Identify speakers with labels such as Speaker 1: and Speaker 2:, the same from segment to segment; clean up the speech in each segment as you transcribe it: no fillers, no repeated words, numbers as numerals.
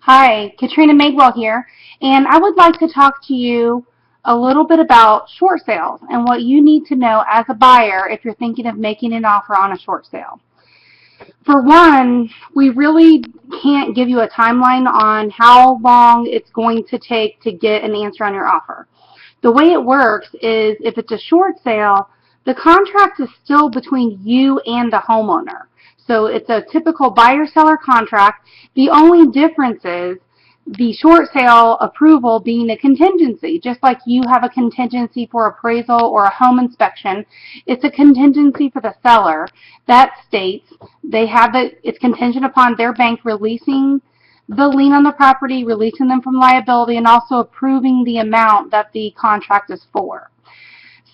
Speaker 1: Hi, Katrina Madewell here, and I would like to talk to you a little bit about short sales and what you need to know as a buyer if you're thinking of making an offer on a short sale. For one, we really can't give you a timeline on how long it's going to take to get an answer on your offer. The way it works is if it's a short sale, the contract is still between you and the homeowner. So it's a typical buyer-seller contract. The only difference is the short sale approval being a contingency. Just like you have a contingency for appraisal or a home inspection, it's a contingency for the seller. That states it's contingent upon their bank releasing the lien on the property, releasing them from liability, and also approving the amount that the contract is for.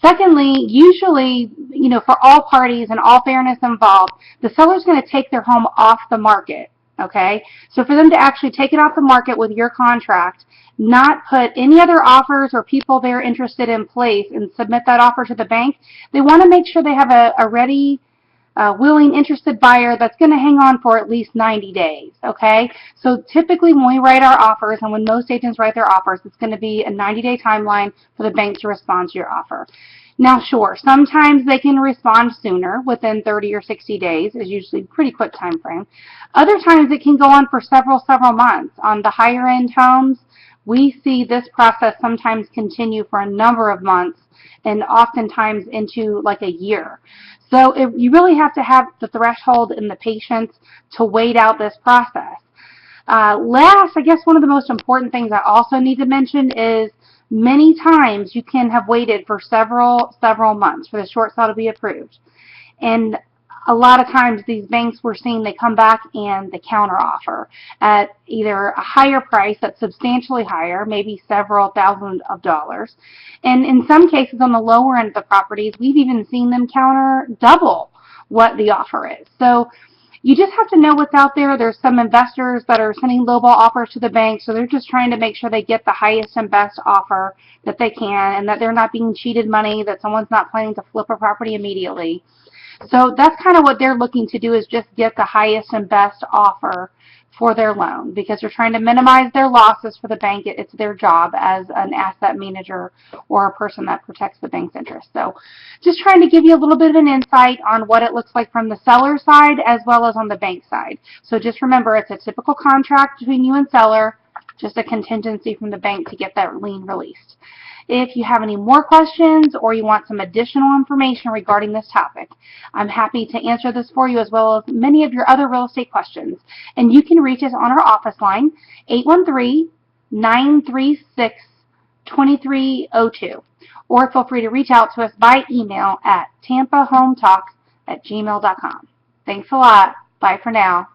Speaker 1: Secondly, usually, for all parties and all fairness involved, the seller's going to take their home off the market, okay? So for them to actually take it off the market with your contract, not put any other offers or people they're interested in place and submit that offer to the bank, they want to make sure they have a ready, willing, interested buyer that's going to hang on for at least 90 days, okay? So typically when we write our offers and when most agents write their offers, it's going to be a 90-day timeline for the bank to respond to your offer. Now, sure, sometimes they can respond sooner, within 30 or 60 days is usually a pretty quick time frame. Other times it can go on for several months. On the higher end homes, we see this process sometimes continue for a number of months and oftentimes into like a year. So you really have to have the threshold and the patience to wait out this process. Last, I guess one of the most important things I also need to mention is many times you can have waited for several months for the short sale to be approved. And a lot of times these banks we're seeing, they come back and they counter offer at either a higher price that's substantially higher, maybe several thousand of dollars. And in some cases on the lower end of the properties, we've even seen them counter double what the offer is. So you just have to know what's out there. There's some investors that are sending lowball offers to the bank, so they're just trying to make sure they get the highest and best offer that they can and that they're not being cheated money, that someone's not planning to flip a property immediately. So that's kind of what they're looking to do, is just get the highest and best offer for their loan because they're trying to minimize their losses for the bank. It's their job as an asset manager or a person that protects the bank's interest. So just trying to give you a little bit of an insight on what it looks like from the seller side as well as on the bank side. So just remember, it's a typical contract between you and seller, just a contingency from the bank to get that lien released. If you have any more questions or you want some additional information regarding this topic, I'm happy to answer this for you as well as many of your other real estate questions. And you can reach us on our office line, 813-936-2302. Or feel free to reach out to us by email at tampahometalk@gmail.com. Thanks a lot. Bye for now.